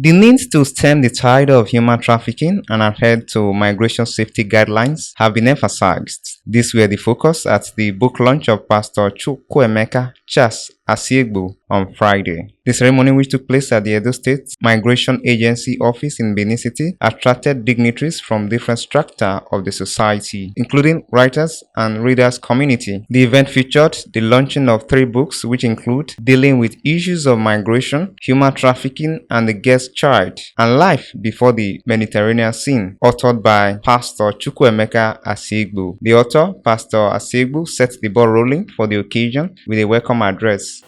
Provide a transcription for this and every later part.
The need to stem the tide of human trafficking and adhere to migration safety guidelines have been emphasized. These were the focus at the book launch of Pastor Chukwuemeka Charles Asiegbu on Friday. The ceremony, which took place at the Edo State Migration Agency office in Benin City, attracted dignitaries from different strata of the society, including writers and readers community. The event featured the launching of 3 books, which include Dealing with Issues of Migration, Human Trafficking and the Guest Child, and Life Before the Mediterranean Scene, authored by Pastor Chukwuemeka Asiegbu. The author, Pastor Asiegbu, set the ball rolling for the occasion with a welcome address.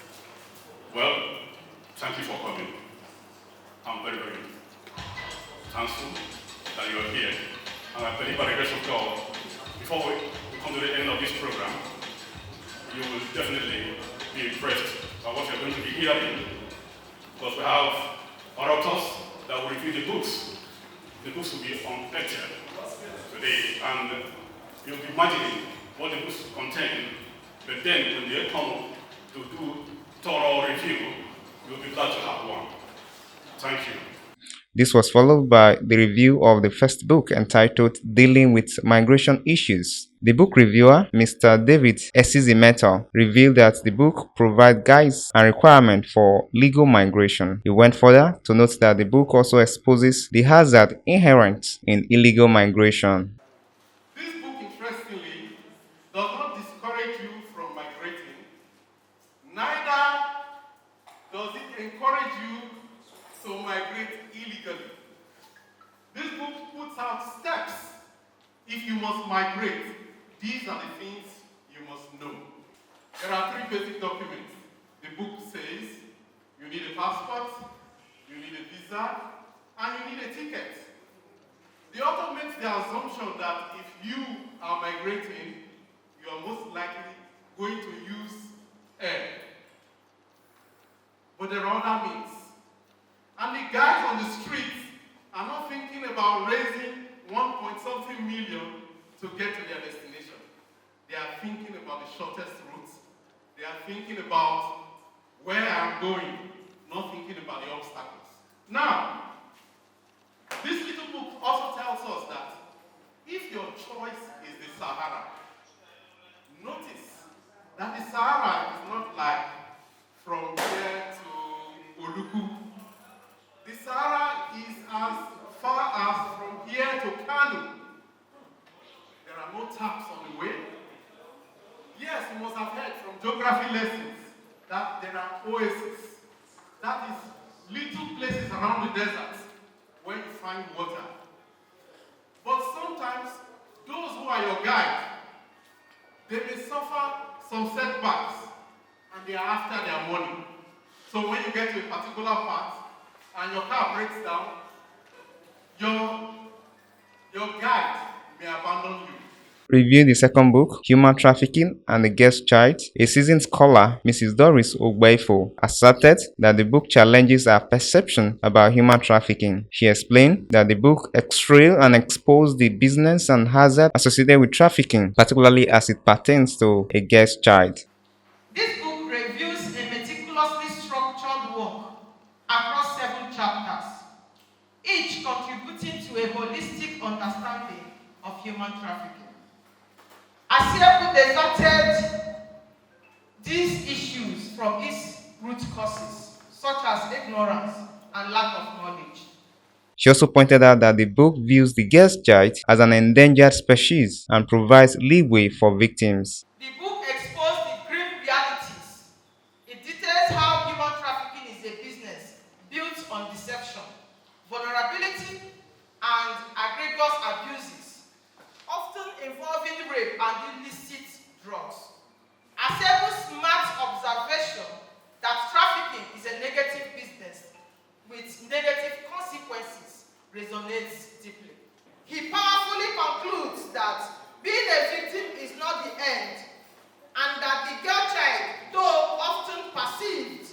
Well, thank you for coming. I'm very, very thankful that you are here. And I believe by the grace of God, before we come to the end of this program, you will definitely be impressed by what you're going to be hearing. Because we have orators that will review the books. The books will be unedited today. And you'll be imagining what the books contain. But then when they come to do thorough review, you'll be glad to have one. Thank you. This was followed by the review of the first book entitled Dealing with Migration Issues. The book reviewer, Mr. David Esizimeto, revealed that the book provides guides and requirements for legal migration. He went further to note that the book also exposes the hazard inherent in illegal migration. This book, interestingly, does not discourage you from migrating, neither does it encourage you to migrate illegally. This book puts out steps if you must migrate. These are the things you must know. There are 3 basic documents. The book says you need a passport, you need a visa, and you need a ticket. The author makes the assumption that if you are migrating, you are most likely going to use air. But there are other means. And the guys on the streets are not thinking about raising 1 point something million to get to their destination. They are thinking about the shortest route. They are thinking about where I'm going, not thinking about the obstacles. Now, this little book also tells us that if your choice is the Sahara, notice that the Sahara is not like from here to Oluku. The Sahara is as far as from here to Kanu. There are no taps on the way. Yes, you must have heard from geography lessons that there are oases. That is little places around the desert where you find water. But sometimes, those who are your guide, they may suffer some setbacks and they are after their money. So when you get to a particular part and your car breaks down, your guide may abandon you. Reviewing the second book, Human Trafficking and the Guest Child, a seasoned scholar, Mrs. Doris Ogbeifo, asserted that the book challenges our perception about human trafficking. She explained that the book x-rays and exposes the business and hazard associated with trafficking, particularly as it pertains to a guest child. This book reviews a meticulously structured work across 7 chapters, each contributing to a holistic understanding of human trafficking. Asiegbu deserted these issues from its root causes, such as ignorance and lack of knowledge. She also pointed out that the book views the guest child as an endangered species and provides leeway for victims. The book exposed the grim realities. It details how human trafficking is a business built on deception, vulnerability, and egregious abuses, often involving rape and illicit drugs. Asiegbu's smart observation that trafficking is a negative business with negative consequences resonates deeply. He powerfully concludes that being a victim is not the end, and that the girl child, though often perceived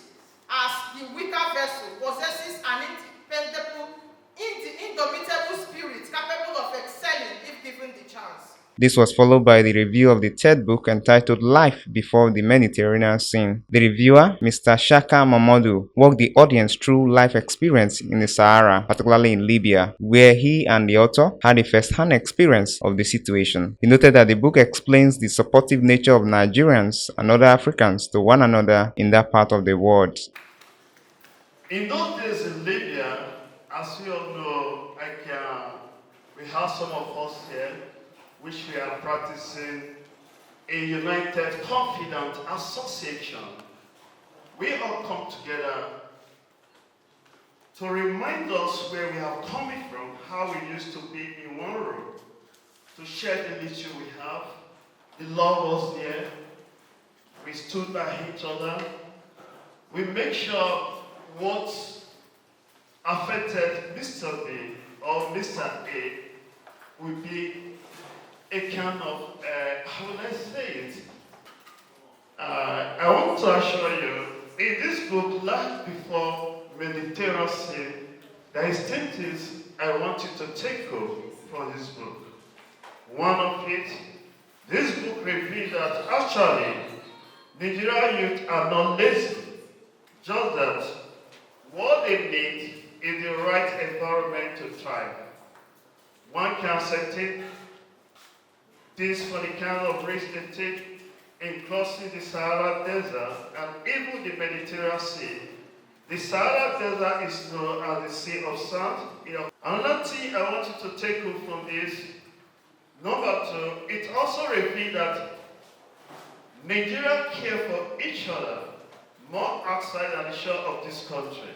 as the weaker vessel, possesses an indomitable spirit capable of excelling if given the chance. This was followed by the review of the third book entitled Life Before the Mediterranean Scene. The reviewer, Mr. Shaka Mamadou, walked the audience through life experience in the Sahara, particularly in Libya, where he and the author had a first-hand experience of the situation. He noted that the book explains the supportive nature of Nigerians and other Africans to one another in that part of the world. In those days in Libya, as we all know, we have some of us here, which we are practicing a united, confident association. We all come together to remind us where we have come from, how we used to be in one room, to share the little we have. The love was there. We stood by each other. We make sure what affected Mr. B or Mr. A will be a kind of, how will I say it? I want to assure you, in this book, Life Before Mediterranean Scene, there is 10 things I want you to take home from this book. One of it, this book reveals that actually, Nigerian youth are not lazy, just that what they need is the right environment to thrive. One can settle this for the kind of risk they take in crossing the Sahara Desert and even the Mediterranean Sea. The Sahara Desert is known as the Sea of Sand. Another thing I want you to take home from this, number two, it also reveals that Nigeria care for each other more outside than the shore of this country.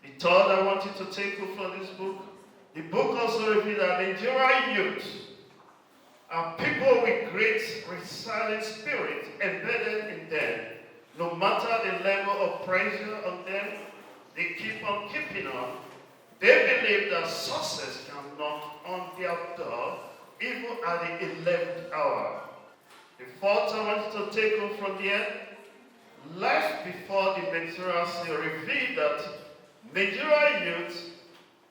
The third I want you to take home from this book, the book also reveals that Nigerian youth are people with great resilient spirit embedded in them. No matter the level of pressure on them, they keep on keeping on. They believe that success can knock on their door even at the 11th hour. The fourth I want you to take home from here, Life Before the Mediterranean Sea revealed that Nigerian youth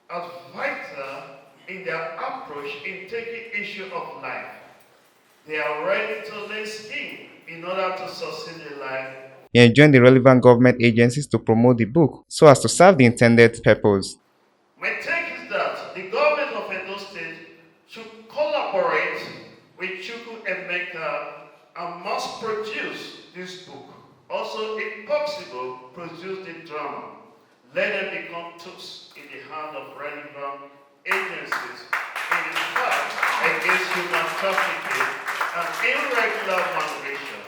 are vital in their approach in taking issue of life. They are ready to lay skin in order to succeed in life. He enjoined the relevant government agencies to promote the book so as to serve the intended purpose. My take is that the government of Edo State should collaborate with Chukwuemeka and must produce this book. Also, if possible, produce the drama. Let them become tools in the hand of relevant agencies in the fight against human trafficking and irregular migration.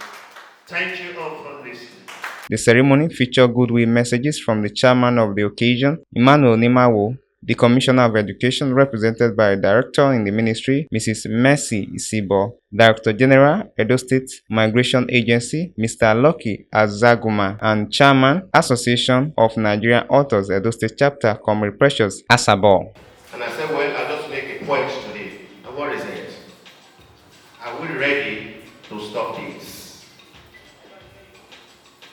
Thank you all for listening. The ceremony featured goodwill messages from the chairman of the occasion, Emmanuel Nimawo, the Commissioner of Education represented by Director in the Ministry, Mrs. Mercy Isibo, Director General, Edo State Migration Agency, Mr. Lucky Azaguma, and Chairman, Association of Nigerian Authors, Edo State Chapter, Comrade Precious Asabo. And I said, well, I'll just make a point today. And what is it? Are we ready to stop this?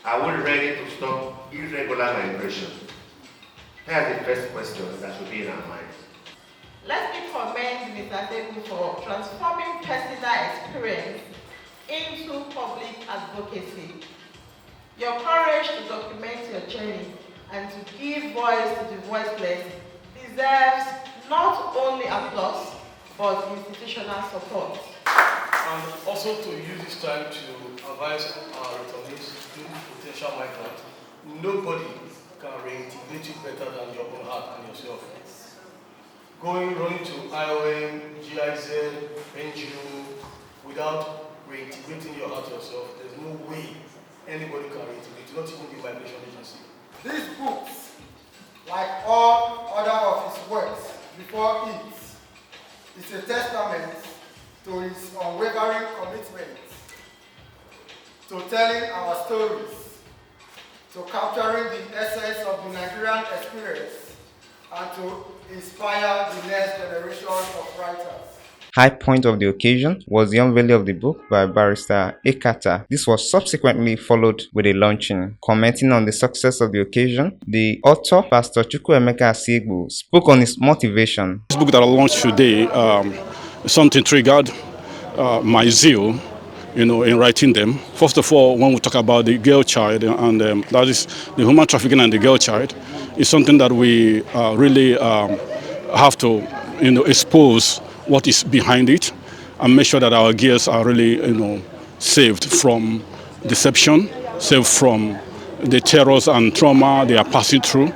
Are we ready to stop irregular migration? Here's the first question that should be in our minds. Let me commend Mr. Asiegbu for transforming personal experience into public advocacy. Your courage to document your journey and to give voice to the voiceless deserves not only applause, but institutional support. And also to use this time to advise our returnees, potential migrants, nobody can reintegrate you better than your own heart and yourself. Running to IOM, GIZ, NGO, without reintegrating your heart yourself, there's no way anybody can reintegrate, not even the migration agency. These books, like all other of his works before it, is a testament to his unwavering commitment to telling our stories, to capturing the essence of the Nigerian experience, and to inspire the next generation of writers. High point of the occasion was the unveiling of the book by Barrister Ekata. This was subsequently followed with a launching. Commenting on the success of the occasion, the author, Pastor Chukwuemeka Asiegbu, spoke on his motivation. This book that I launched today is something triggered my zeal, in writing them. First of all, when we talk about the girl child, and that is the human trafficking and the girl child, is something that we really have to, expose what is behind it, and make sure that our girls are really, saved from deception, saved from the terrors and trauma they are passing through.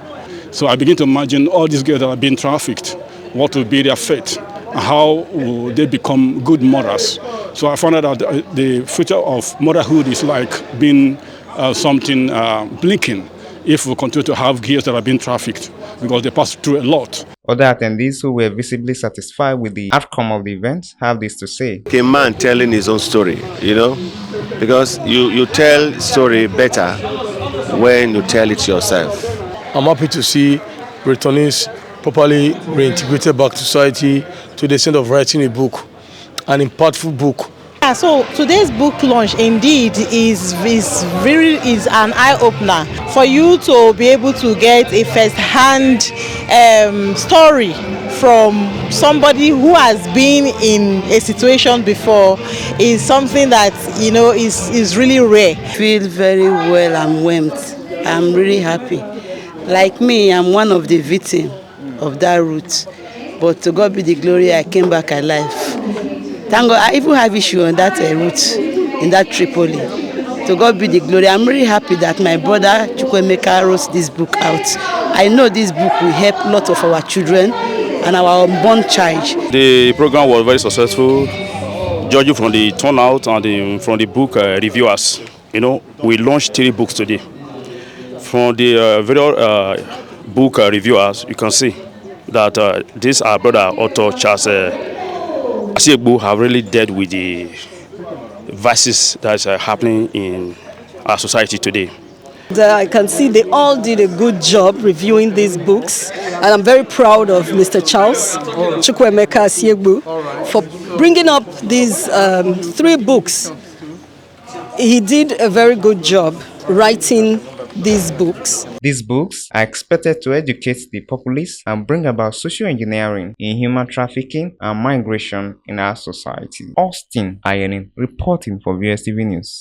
So I begin to imagine all these girls that are being trafficked, what will be their fate, and how will they become good mothers. So I found out that the future of motherhood is like being something blinking if we continue to have girls that are being trafficked, because they pass through a lot. Other attendees who were visibly satisfied with the outcome of the event have this to say. A man telling his own story, because you tell story better when you tell it yourself. I'm happy to see returnees properly reintegrated back to society to the extent of writing a book, an impactful book. Yeah, so today's book launch indeed is an eye-opener for you to be able to get a first-hand story from somebody who has been in a situation before. Is something that is really rare. I feel very well and warmed. I'm really happy. Like me, I'm one of the victims of that route, but to God be the glory, I came back alive. Thank God, I even have issue on that route, in that Tripoli. To God be the glory. I'm really happy that my brother Chukwuemeka wrote this book out. I know this book will help a lot of our children and our unborn child. The program was very successful, judging from the turnout and from the book reviewers. We launched 3 books today. From the various book reviewers, you can see that this our brother author Charles Asiegbu have really dealt with the vices that are happening in our society today. I can see they all did a good job reviewing these books, and I'm very proud of Mr. Charles Chukwuemeka Asiegbu for bringing up these 3 books. He did a very good job writing these books. These books are expected to educate the populace and bring about social engineering in human trafficking and migration in our society. Austin Ayenin reporting for VOS TV News.